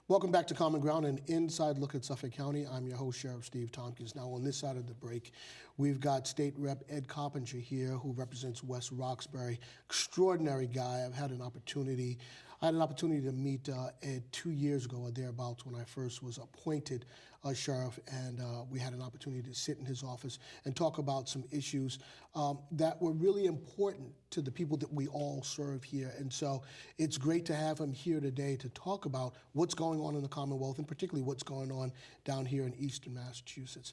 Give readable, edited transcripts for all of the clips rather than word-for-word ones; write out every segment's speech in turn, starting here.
Welcome back to Common Ground, an inside look at Suffolk County. I'm your host, Sheriff Steve Tompkins. Now, on this side of the break, we've got State Rep Ed Coppinger here, who represents West Roxbury. Extraordinary guy. I had an opportunity to meet Ed 2 years ago or thereabouts when I first was appointed sheriff, and we had an opportunity to sit in his office and talk about some issues that were really important to the people that we all serve here. And so it's great to have him here today to talk about what's going on in the Commonwealth, and particularly what's going on down here in Eastern Massachusetts.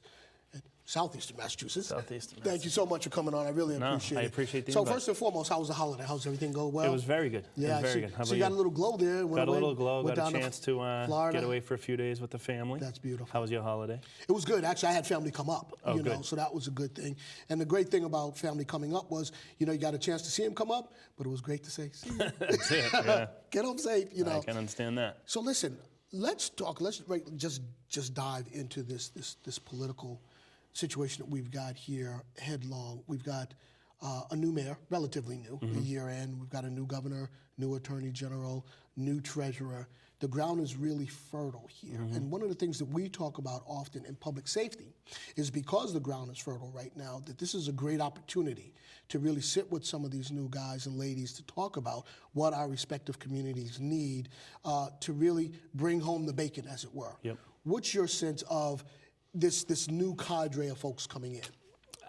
Southeastern Massachusetts. Thank you so much for coming on. I really appreciate it. I appreciate the invite. So first and foremost, how was the holiday? How's everything go well? It was very good. Yeah, it was very good. How so about you got a little glow there. Got a little glow. Got a chance to Florida. get away for a few days with the family. That's beautiful. How was your holiday? It was good. Actually, I had family come up. Oh, you know, good. so that was a good thing. And the great thing about family coming up was, you know, you got a chance to see him come up, but it was great to say, see you. That's it. Yeah. Get home safe. You know. I can understand that. So listen, let's talk. Let's just dive into this political situation that we've got here headlong. We've got a new mayor, relatively new, a year in. We've got a new governor, new attorney general, new treasurer. The ground is really fertile here. And one of the things that we talk about often in public safety is because the ground is fertile right now, that this is a great opportunity to really sit with some of these new guys and ladies to talk about what our respective communities need to really bring home the bacon, as it were. Yep. What's your sense of this new cadre of folks coming in?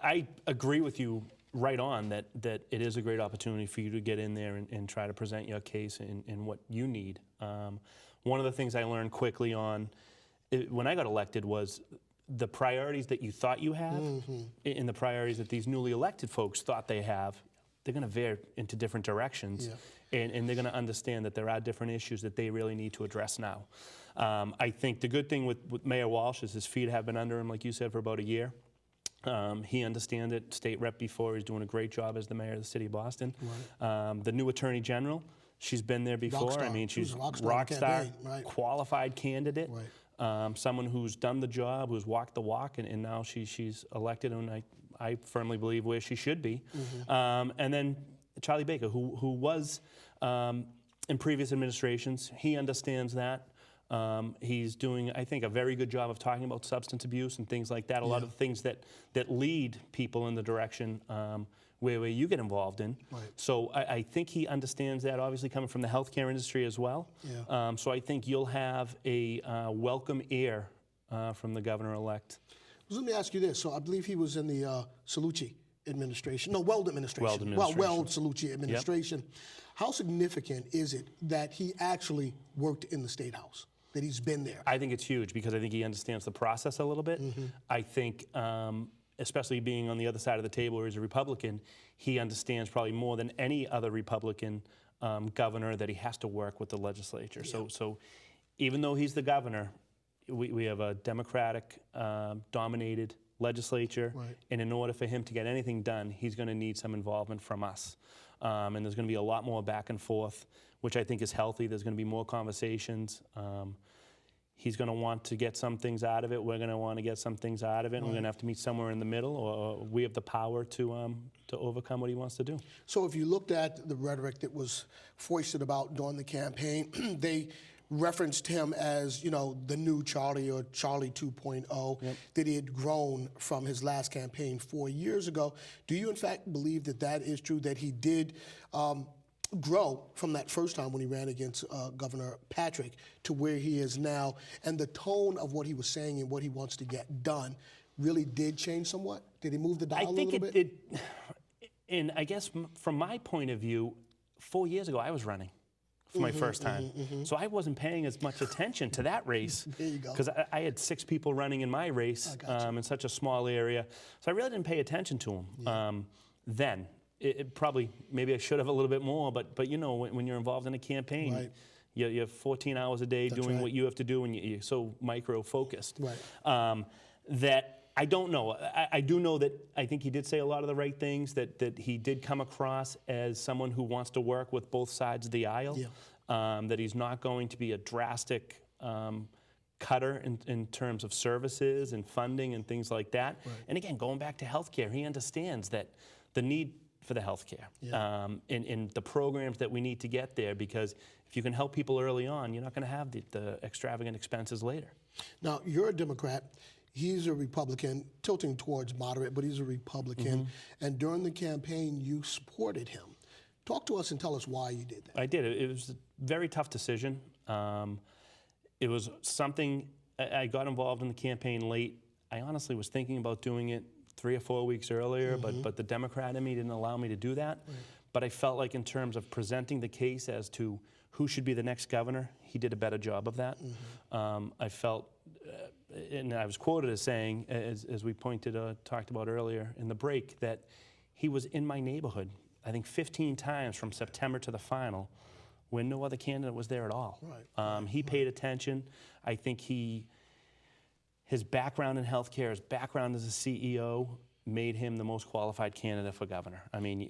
I agree with you right on that it is a great opportunity for you to get in there and try to present your case and what you need. One of the things I learned quickly on when I got elected was the priorities that you thought you have and the priorities that these newly elected folks thought they have, they're going to veer into different directions. Yeah. And they're going to understand that there are different issues that they really need to address now. I think the good thing with Mayor Walsh is his feet have been under him, like you said, for about a year. He understands it. State rep before, he's doing a great job as the mayor of the city of Boston. Right. The new attorney general, she's been there before. Rockstar. I mean, she's a rockstar, right. Qualified candidate. Right. Someone who's done the job, who's walked the walk, and now she's elected, and I firmly believe where she should be. And then Charlie Baker, who was in previous administrations, he understands that. He's doing, I think, a very good job of talking about substance abuse and things like that. A lot of things that lead people in the direction where you get involved in. Right. So I think he understands that, obviously coming from the healthcare industry as well. Yeah. So I think you'll have a welcome ear from the governor-elect. Let me ask you this. So I believe he was in the Cellucci administration. No, Weld administration. Weld administration. Well, Weld Cellucci administration. Yep. How significant is it that he actually worked in the State House, that he's been there? I think it's huge because I think he understands the process a little bit. I think, especially being on the other side of the table where he's a Republican, he understands probably more than any other Republican governor that he has to work with the legislature. Yeah. So even though he's the governor, we have a Democratic dominated legislature, right. And in order for him to get anything done, he's going to need some involvement from us. And there's going to be a lot more back and forth, which I think is healthy. There's going to be more conversations. He's going to want to get some things out of it. We're going to want to get some things out of it. And we're going to have to meet somewhere in the middle, or we have the power to overcome what he wants to do. So if you looked at the rhetoric that was foisted about during the campaign, they referenced him as, you know, the new Charlie or Charlie 2.0, yep. That he had grown from his last campaign 4 years ago. Do you in fact believe that that is true, that he did grow from that first time when he ran against Governor Patrick to where he is now, and the tone of what he was saying and what he wants to get done really did change somewhat? Did he move the dial a little bit? And I guess from my point of view, 4 years ago I was running for my first time. So I wasn't paying as much attention to that race. There you go. Because I had 6 people running in my race in such a small area. So I really didn't pay attention to him then. It probably, maybe I should have a little bit more, but you know, when you're involved in a campaign, right. You're 14 hours a day doing right. what you have to do, and you're so micro-focused. Right. That I don't know. I do know that I think he did say a lot of the right things, that he did come across as someone who wants to work with both sides of the aisle, that he's not going to be a drastic cutter in terms of services and funding and things like that. Right. And again, going back to healthcare, he understands that the need for the healthcare, Yeah. in the programs that we need to get there, because if you can help people early on, you're not going to have the extravagant expenses later. Now, you're a Democrat. He's a Republican, tilting towards moderate, but he's a Republican. And during the campaign, you supported him. Talk to us and tell us why you did that. I did. It was a very tough decision. It was something, I got involved in the campaign late. I honestly was thinking about doing it 3 or 4 weeks earlier, but the Democrat in me didn't allow me to do that. But I felt like in terms of presenting the case as to who should be the next governor, he did a better job of that. I felt, and I was quoted as saying, as we talked about earlier in the break, that he was in my neighborhood, I think 15 times from September to the final, when no other candidate was there at all. He paid attention. I think his background in healthcare, his background as a CEO, made him the most qualified candidate for governor. I mean,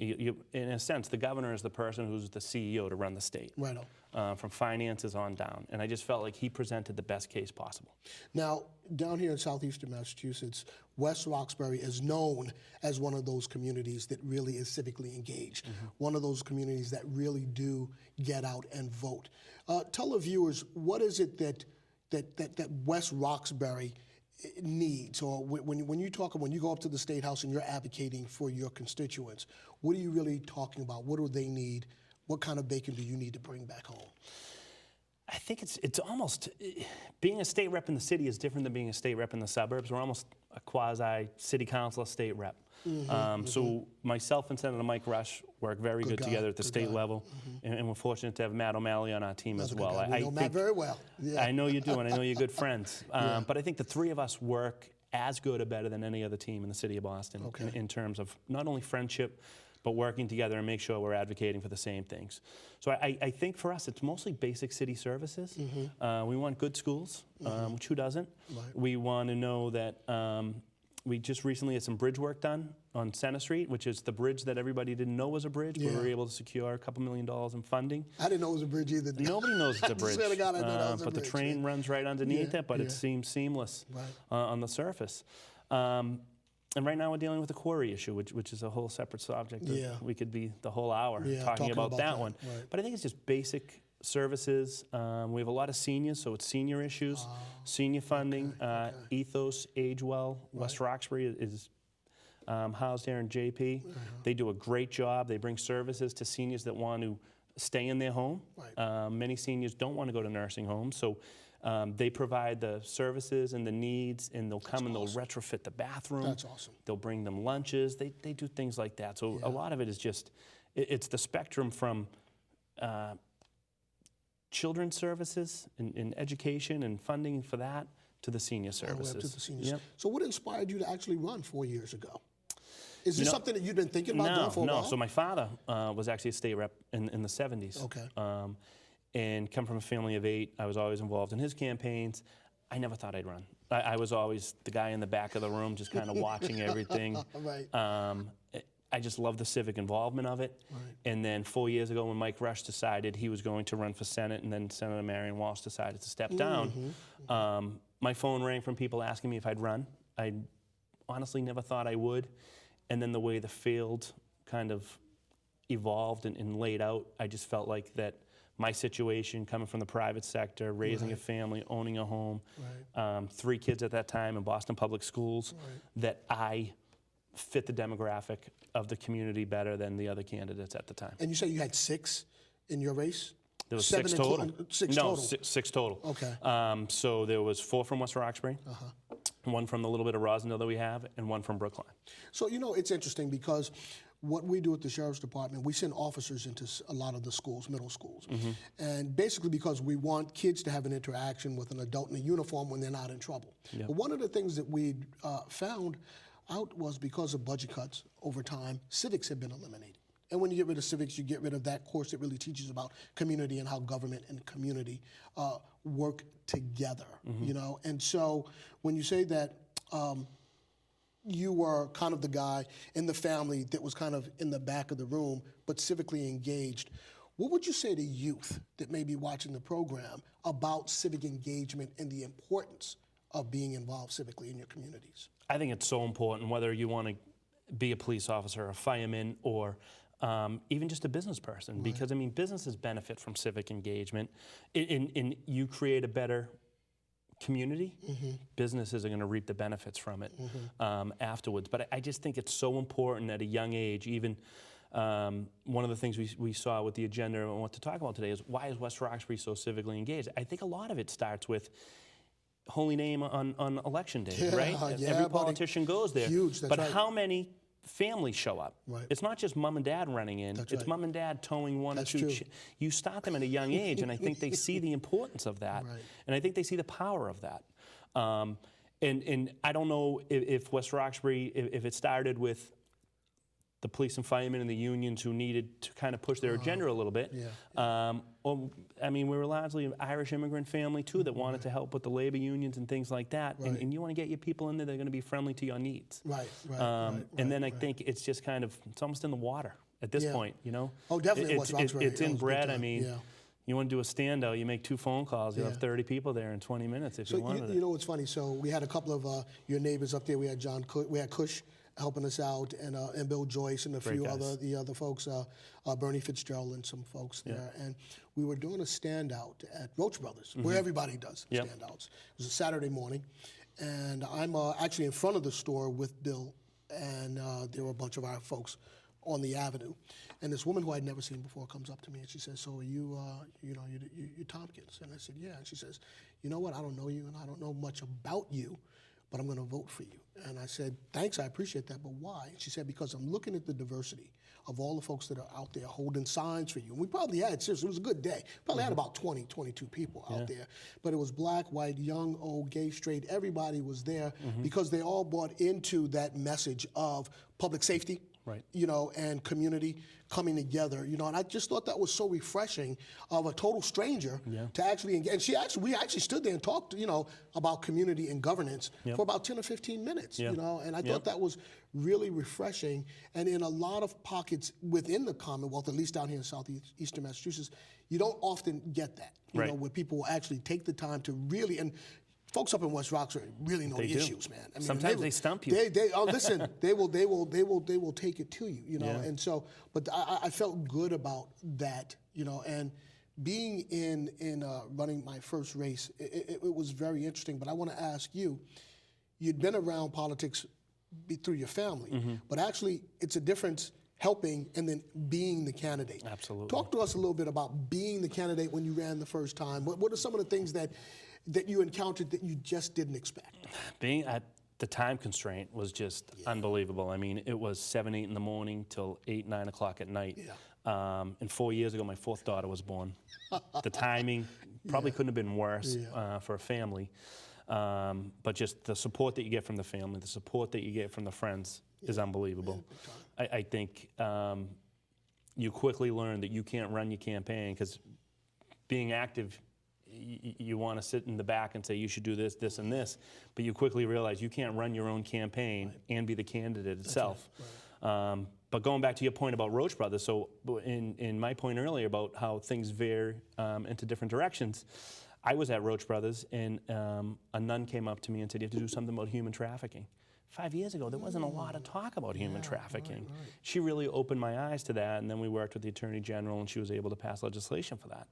in a sense, the governor is the person who's the CEO to run the state. Right on. From finances on down. And I just felt like he presented the best case possible. Now, down here in southeastern Massachusetts, West Roxbury is known as one of those communities that really is civically engaged, one of those communities that really do get out and vote. Tell the viewers, what is it that West Roxbury needs, or when you go up to the State House and you're advocating for your constituents, what are you really talking about? What do they need? What kind of bacon do you need to bring back home? I think it's almost, being a state rep in the city is different than being a state rep in the suburbs. We're almost a quasi city council state rep. So myself and Senator Mike Rush work very good together at the state level, and we're fortunate to have Matt O'Malley on our team as well. I know Matt very well. Yeah. I know you do, and I know you're good friends. But I think the three of us work as good or better than any other team in the city of Boston in terms of not only friendship, but working together and make sure we're advocating for the same things. So I think for us, it's mostly basic city services. We want good schools, which who doesn't? Right. We want to know that we just recently had some bridge work done on Center Street, which is the bridge that everybody didn't know was a bridge, but we were able to secure a couple $1 million in funding. I didn't know it was a bridge either. Nobody knows it's a bridge. I swear to God, I know that was a but bridge. the train runs right underneath it, but it seems seamless on the surface. And right now we're dealing with the quarry issue, which is a whole separate subject. We could be the whole hour talking about that one. Right. But I think it's just basic services. We have a lot of seniors, so it's senior issues, senior funding, Ethos, Age Well. West Roxbury is housed here in JP. They do a great job. They bring services to seniors that want to stay in their home. Many seniors don't want to go to nursing homes, so they provide the services and the needs, and they'll come and they'll retrofit the bathroom. That's awesome. They'll bring them lunches. They do things like that. So a lot of it is just, it's the spectrum from children's services and education and funding for that to the senior services. To the seniors. So what inspired you to actually run 4 years ago? Is this something that you've been thinking about doing for a while? No. So my father was actually a state rep in the 70s. And come from a family of 8. I was always involved in his campaigns. I never thought I'd run. I was always the guy in the back of the room just kind of watching everything. I just love the civic involvement of it. And then 4 years ago when Mike Rush decided he was going to run for Senate, and then Senator Marion Walsh decided to step down, my phone rang from people asking me if I'd run. I honestly never thought I would. And then the way the field kind of evolved and laid out, I just felt like that my situation, coming from the private sector, raising a family, owning a home, 3 kids at that time in Boston Public Schools, that I fit the demographic of the community better than the other candidates at the time. And you say you had 6 in your race? There was 7 6 total. 6 no, total? 6 total. Okay. So there was 4 from West Roxbury, 1 from the little bit of Roslindale that we have, and 1 from Brookline. So, you know, it's interesting because what we do at the Sheriff's Department, we send officers into a lot of the schools, middle schools. And basically because we want kids to have an interaction with an adult in a uniform when they're not in trouble. But one of the things that we found out was because of budget cuts over time, civics have been eliminated. And when you get rid of civics, you get rid of that course that really teaches about community and how government and community work together, you know? And so when you say that you were kind of the guy in the family that was kind of in the back of the room, but civically engaged, what would you say to youth that may be watching the program about civic engagement and the importance of being involved civically in your communities? I think it's so important, whether you want to be a police officer, a fireman, or even just a business person. Right. Because, I mean, businesses benefit from civic engagement. And you create a better community, businesses are going to reap the benefits from it afterwards. But I just think it's so important at a young age. Even one of the things we saw with the agenda and what to talk about today is, why is West Roxbury so civically engaged? I think a lot of it starts with holy name on election day, right? Every politician goes there. Huge, that's but right. how many families show up? Right. It's not just mom and dad running in. That's it's right. mom and dad towing one That's or two. true. You start them at a young age, and I think they see the importance of that, Right. and I think they see the power of that. And I don't know if West Roxbury, if it started with the police and firemen and the unions who needed to kind of push their agenda a little bit. Yeah. Or, I mean, we were largely an Irish immigrant family too that wanted to help with the labor unions and things like that. Right. And you want to get your people in there that are going to be friendly to your needs. Right, And then I think it's just kind of, it's almost in the water at this point, you know? Oh, definitely. It's inbred. I mean, yeah. You want to do a standout, you make 2 phone calls, you'll have 30 people there in 20 minutes if you wanted it. You know what's funny? So we had a couple of your neighbors up there. We had we had Cush helping us out, and Bill Joyce and a few other folks, Bernie Fitzgerald and some folks there. And we were doing a standout at Roach Brothers, where everybody does standouts. It was a Saturday morning, and I'm actually in front of the store with Bill, and there were a bunch of our folks on the avenue. And this woman who I'd never seen before comes up to me and she says, "So are you Tompkins?" And I said, "Yeah." And she says, "You know what? I don't know you and I don't know much about you, but I'm going to vote for you." And I said, "Thanks, I appreciate that, but why?" And she said, "Because I'm looking at the diversity of all the folks that are out there holding signs for you." And we probably had, seriously, it was a good day. Probably had about 20, 22 people out there. But it was black, white, young, old, gay, straight. Everybody was there because they all bought into that message of public safety. Right. You know, and community coming together, you know, and I just thought that was so refreshing of a total stranger to actually engage. And we actually stood there and talked, you know, about community and governance for about 10 or 15 minutes, you know, and I thought that was really refreshing. And in a lot of pockets within the Commonwealth, at least down here in southeastern Massachusetts, you don't often get that, you know, where people will actually take the time to really, and folks up in West Roxbury really know the issues, man. I mean, sometimes they stump you. Listen, they will take it to you, you know. And so, but I felt good about that, you know. And being in running my first race, it was very interesting. But I want to ask you, you'd been around politics through your family, but actually, it's a difference helping and then being the candidate. Absolutely. Talk to us a little bit about being the candidate when you ran the first time. What are some of the things that you encountered that you just didn't expect? Being at the time constraint was just unbelievable. I mean, it was 7, 8 in the morning till 8, 9 o'clock at night. And 4 years ago, my 4th daughter was born. The timing probably couldn't have been worse for a family. But just the support that you get from the family, the support that you get from the friends is unbelievable. I think you quickly learn that you can't run your campaign because being active, you want to sit in the back and say you should do this, this, and this, but you quickly realize you can't run your own campaign and be the candidate itself. But going back to your point about Roach Brothers, so in my point earlier about how things veer into different directions, I was at Roach Brothers and a nun came up to me and said, "You have to do something about human trafficking." 5 years ago, there wasn't a lot of talk about human trafficking. She really opened my eyes to that, and then we worked with the Attorney General, and she was able to pass legislation for that.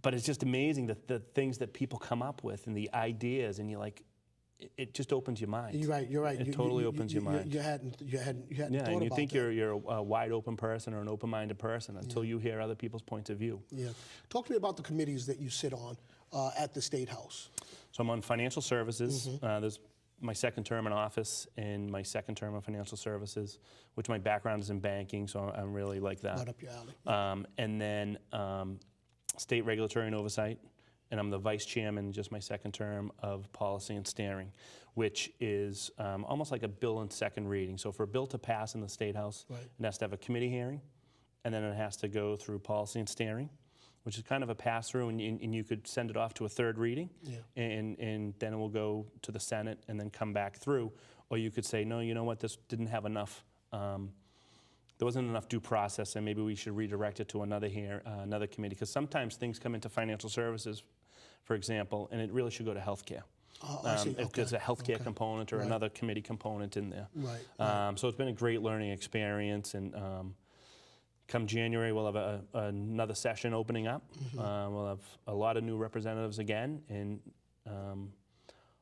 But it's just amazing the things that people come up with and the ideas, and you're like, it just opens your mind. You're right. It totally opens your mind. You hadn't thought and you about think that. you're a wide open person or an open-minded person until you hear other people's points of view. Yeah. Talk to me about the committees that you sit on at the State House. So I'm on financial services. There's my 2nd term in office and my 2nd term on financial services, which my background is in banking, so I'm really like that. Right up your alley. And then state regulatory and oversight, and I'm the vice chairman, just my 2nd term, of policy and steering, which is almost like a bill in 2nd reading. So for a bill to pass in the State House, it has to have a committee hearing, and then it has to go through policy and steering, which is kind of a pass-through, and you could send it off to a 3rd reading, and then it will go to the Senate and then come back through. Or you could say, no, you know what, this didn't have enough, there wasn't enough due process, and maybe we should redirect it to another committee, because sometimes things come into financial services, for example, and it really should go to healthcare. I see. If there's a healthcare Okay. component or Right. another committee component in there. Right. So it's been a great learning experience, and come January, we'll have another session opening up. We'll have a lot of new representatives again, and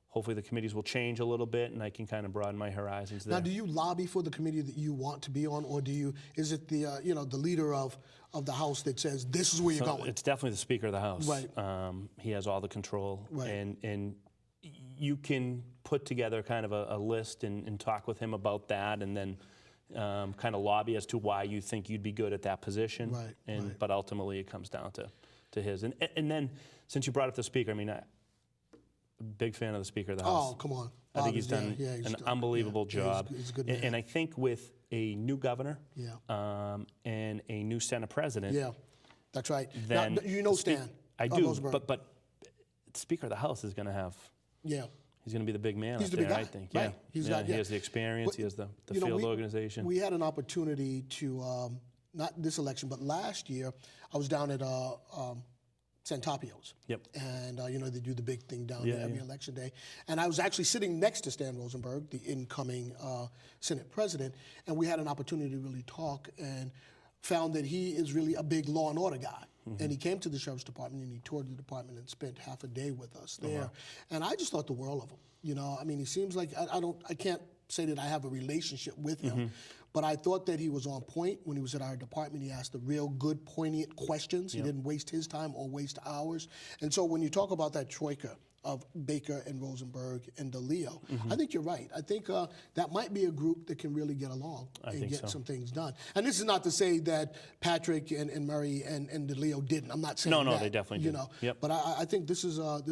hopefully the committees will change a little bit, and I can kind of broaden my horizons there. Now, do you lobby for the committee that you want to be on, or is it the the leader of the House that says this is where you're going? It's definitely the Speaker of the House. Right. He has all the control, Right. and you can put together kind of a list and talk with him about that, and then kind of lobby as to why you think you'd be good at that position. Right. But ultimately, it comes down to his. And then, since you brought up the Speaker, I mean, I'm a big fan of the Speaker of the House. Oh, come on. I think he's done an unbelievable job. He's a good man. And I think with a new governor Yeah. and a new Senate president, Yeah, that's right. then Now, you know Stan. I do, Rosenberg. but Speaker of the House is going to have. Yeah. He's going to be the big man He's up the there, big guy, I think. right. Yeah. He has the experience. But, he has the you know, field organization. We had an opportunity to, not this election, but last year, I was down at Santopio's. Yep. And, they do the big thing down Yeah, there every yeah. election day. And I was actually sitting next to Stan Rosenberg, the incoming Senate president, and we had an opportunity to really talk and found that he is really a big law and order guy. Mm-hmm. And he came to the Sheriff's Department and he toured the department and spent half a day with us there. wow. And I just thought the world of him. I mean, he seems like, I can't say that I have a relationship with him, Mm-hmm. but I thought that he was on point when he was at our department. He asked the real good, poignant questions. He didn't waste his time or waste ours. And so when you talk about that troika of Baker and Rosenberg and DeLeo, I think you're right. I think that might be a group that can really get along and get some things done. And this is not to say that Patrick and Murray and DeLeo didn't. I'm not saying No, that. they definitely did. Yep. But I think this is a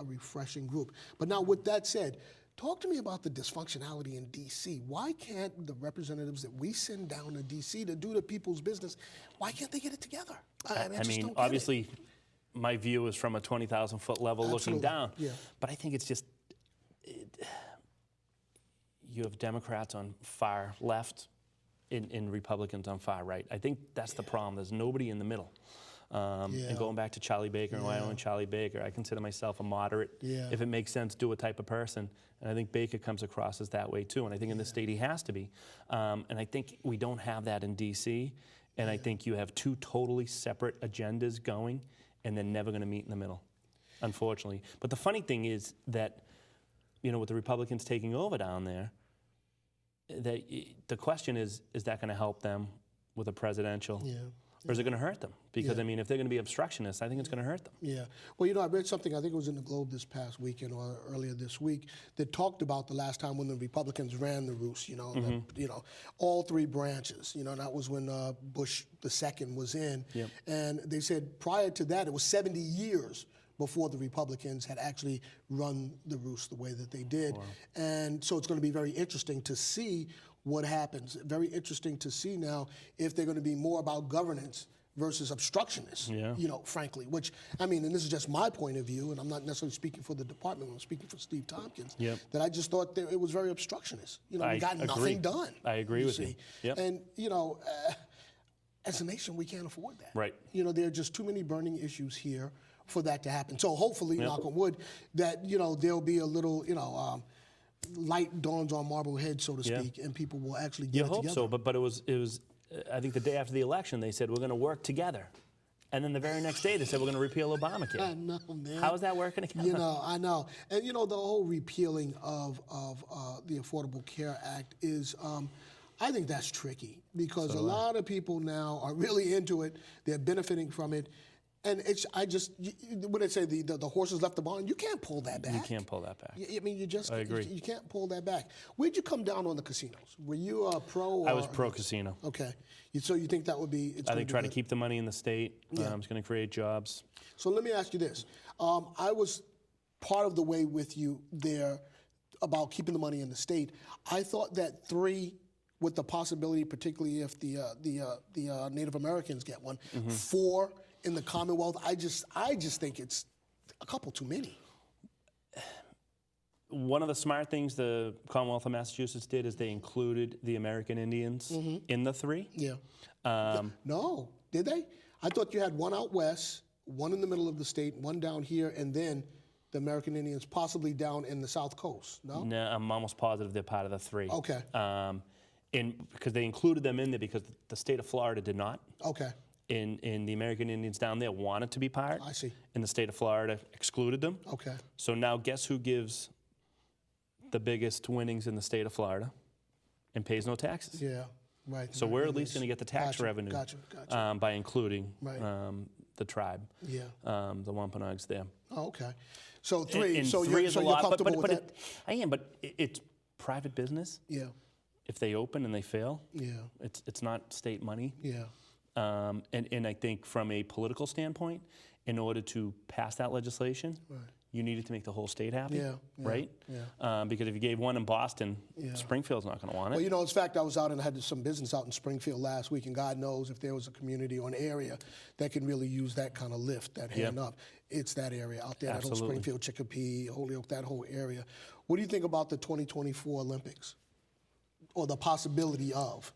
refreshing group. But now with that said, talk to me about the dysfunctionality in D.C. Why can't the representatives that we send down to D.C. to do the people's business, why can't they get it together? I just don't get obviously, it. my view is from a 20,000-foot level looking Absolutely. down. Yeah. But I think it's just, you have Democrats on far left and Republicans on far right. I think that's the problem. There's nobody in the middle. And going back to Charlie Baker and why I own Charlie Baker, I consider myself a moderate, if it makes sense, do a type of person. And I think Baker comes across as that way too. And I think in this state he has to be. And I think we don't have that in D.C. And I think you have two totally separate agendas going, and they're never going to meet in the middle, unfortunately. But the funny thing is that, with the Republicans taking over down there, the question is that going to help them with a presidential? Or is it going to hurt them? Because, if they're going to be obstructionists, I think it's going to hurt them. Yeah. Well, I read something, I think it was in the Globe this past weekend or earlier this week, that talked about the last time when the Republicans ran the roost, all three branches. That was when Bush II was in. Yep. And they said prior to that, it was 70 years before the Republicans had actually run the roost the way that they did. Wow. And so it's going to be very interesting to see what happens. Very interesting to see now if they're going to be more about governance versus obstructionists, frankly, which, and this is just my point of view, and I'm not necessarily speaking for the department, I'm speaking for Steve Tompkins, that I just thought that it was very obstructionist. We got nothing done. I agree with you. Yep. And, as a nation, we can't afford that. Right. There are just too many burning issues here for that to happen. So hopefully, knock on wood, that, there'll be a little, light dawns on Marblehead, so to speak, and people will actually get it together. You hope so, but it was. I think the day after the election, they said we're going to work together, and then the very next day they said we're going to repeal Obamacare. I know, man. How is that working together? I know, and the whole repealing of the Affordable Care Act is. I think that's tricky because a lot of people now are really into it. They're benefiting from it. And when they say the horses left the barn, you can't pull that back. You can't pull that back. I agree. You can't pull that back. Where'd you come down on the casinos? Were you pro? I was pro-casino. Okay. So you think that would be? I think try to keep the money in the state. It's going to create jobs. So let me ask you this. I was part of the way with you there about keeping the money in the state. I thought that 3, with the possibility, particularly if the Native Americans get one, 4 in the Commonwealth. I just think it's a couple too many. One of the smart things the Commonwealth of Massachusetts did is they included the American Indians in the 3. Yeah. No, did they? I thought you had one out west, one in the middle of the state, one down here, and then the American Indians, possibly down in the South Coast, no? No, I'm almost positive they're part of the 3. Okay, Because they included them in there because the state of Florida did not. okay, In the American Indians down there wanted to be part. I see. And the state of Florida excluded them. Okay, So now guess who gives the biggest winnings in the state of Florida and pays no taxes? yeah, right. So we're at least going to get the tax revenue Gotcha, gotcha. by including Right. the tribe, Yeah. The Wampanoags there. Oh, okay. So 3, And so 3 you're, is so a you're lot, comfortable with that? I am, but it's private business. Yeah, If they open and they fail, yeah, it's not state money. yeah, And I think from a political standpoint, in order to pass that legislation, right. you needed to make the whole state happy, Yeah, yeah, right? yeah. Because if you gave one in Boston, Yeah. Springfield's not going to want it. Well, you know, in fact, I was out and I had some business out in Springfield last week, and God knows if there was a community or an area that can really use that kind of lift, that hand up, it's that area out there, that whole Absolutely. Springfield, Chicopee, Holyoke, that whole area. What do you think about the 2024 Olympics, or the possibility of?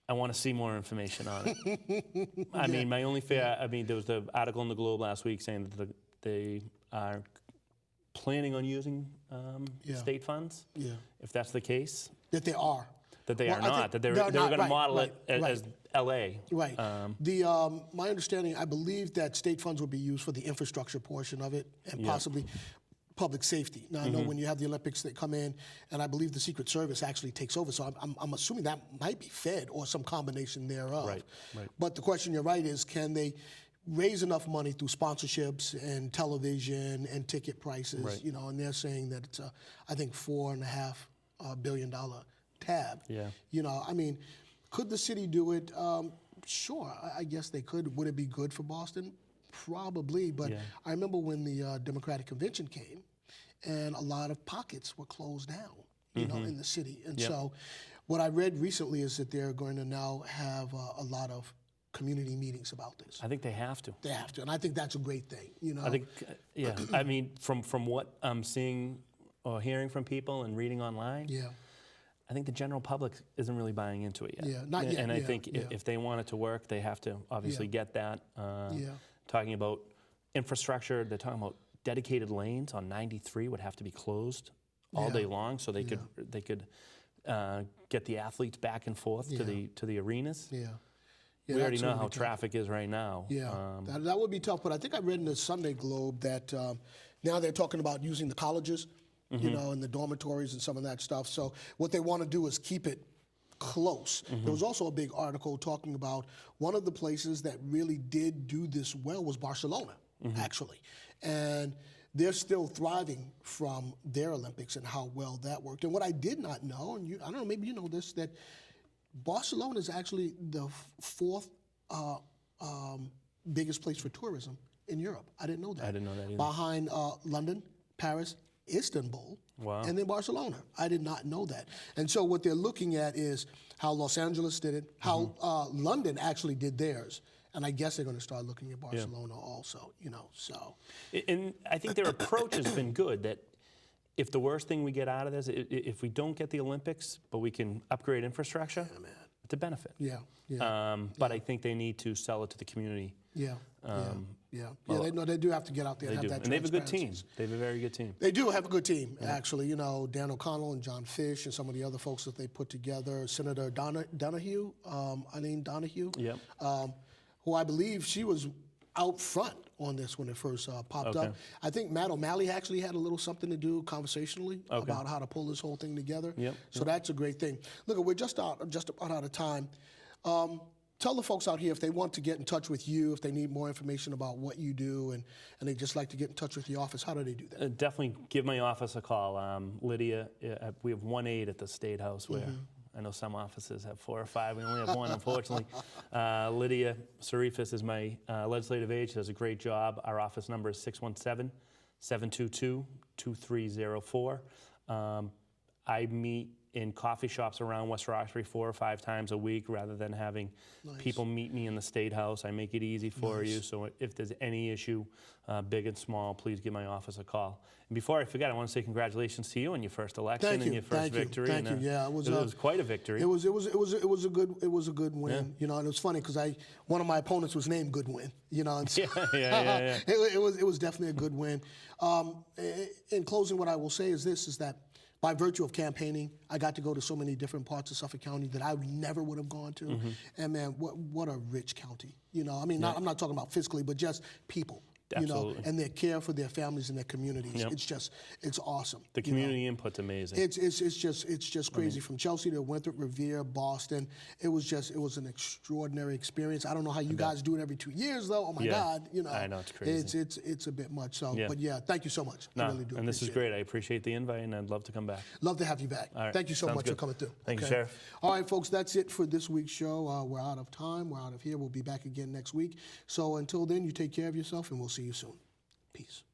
I want to see more information on it. I mean, my only fear, I mean, there was the article in the Globe last week saying that they are planning on using Yeah. state funds. Yeah, If that's the case, that they are. that they Well, are I not, think that they were they're not, going to right, model right, it right. as LA. Right. My understanding, I believe that state funds will be used for the infrastructure portion of it, and possibly public safety. Now, I know when you have the Olympics that come in, and I believe the Secret Service actually takes over, so I'm assuming that might be Fed or some combination thereof. Right, right. But the question, you're right, is can they raise enough money through sponsorships and television and ticket prices? Right. You know, and they're saying that it's a, I think, $4.5 billion tab. Yeah. You know, I mean, could the city do it? Sure, I guess they could. Would it be good for Boston? Probably, but Yeah. I remember when the Democratic Convention came, and a lot of pockets were closed down, you know, in the city. And so what I read recently is that they're going to now have a lot of community meetings about this. I think they have to. They have to, and I think that's a great thing, you know. I think, yeah. I mean, from what I'm seeing or hearing from people and reading online, Yeah, I think the general public isn't really buying into it yet. Yeah, not yet, And I yeah, think yeah. if they want it to work, they have to obviously get that. Yeah. Talking about infrastructure, they're talking about dedicated lanes on 93 would have to be closed all Yeah. day long, so they could get the athletes back and forth to the arenas. yeah. We already that's know gonna how be tough. traffic is right now. Yeah, that would be tough. But I think I read in the Sunday Globe that now they're talking about using the colleges, you know, and the dormitories and some of that stuff. So what they want to do is keep it close. There was also a big article talking about one of the places that really did do this well was Barcelona, actually. And they're still thriving from their Olympics and how well that worked. And what I did not know, and I don't know, maybe you know this, that Barcelona is actually the fourth biggest place for tourism in Europe. I didn't know that. I didn't know that either. Behind London, Paris, Istanbul, Wow. and then Barcelona. I did not know that. And so what they're looking at is how Los Angeles did it, how London actually did theirs. And I guess they're going to start looking at Barcelona also, you know, so. And I think their approach has been good, that if the worst thing we get out of this, if we don't get the Olympics, but we can upgrade infrastructure, it's a benefit. Yeah, yeah, But I think they need to sell it to the community. yeah, yeah. They do have to get out there They and do. have that And they have a good team. transparency. They have a very good team. They do have a good team, actually. You know, Dan O'Connell and John Fish and some of the other folks that they put together. Senator Donahue, Eileen Donahue, Yep. who I believe she was out front on this when it first popped Okay. up. I think Matt O'Malley actually had a little something to do conversationally about how to pull this whole thing together. Yep. So that's a great thing. Look, we're just about out of time. Tell the folks out here if they want to get in touch with you, if they need more information about what you do, and they just like to get in touch with the office, how do they do that? Definitely give my office a call. Lydia, we have 1-8 at the State House where I know some offices have 4 or 5. We only have 1, unfortunately. Lydia Sarifas is my legislative aide. She does a great job. Our office number is 617-722-2304. I meet in coffee shops around West Roxbury 4 or 5 times a week rather than having people meet me in the State House. I make it easy for you. So if there's any issue, big and small, please give my office a call. And before I forget, I want to say congratulations to you on your first election and your first victory. Thank you. Yeah, it was quite a victory. It was a good win. Yeah. You know, and it was funny because one of my opponents was named Goodwin. You know, and so yeah. it was definitely a good win. In closing, what I will say is that by virtue of campaigning, I got to go to so many different parts of Suffolk County that I never would have gone to. And man, what a rich county. You know, I mean, I'm not talking about fiscally, but just people. Absolutely. You know, and their care for their families and their communities. It's awesome. The community input's amazing. It's just crazy. From Chelsea to Winthrop, Revere, Boston. It was an extraordinary experience. I don't know how you guys do it every 2 years though. Oh my God, you know. I know, it's crazy. It's a bit much. So, but yeah, thank you so much. No, I really do. And this is great. I appreciate the invite, and I'd love to come back. Love to have you back. All right. Thank you so Sounds much good. for coming through. Thank you, Sheriff. All right, folks, that's it for this week's show. We're out of time. We're out of here. We'll be back again next week. So until then, you take care of yourself, and we'll see you soon. Peace.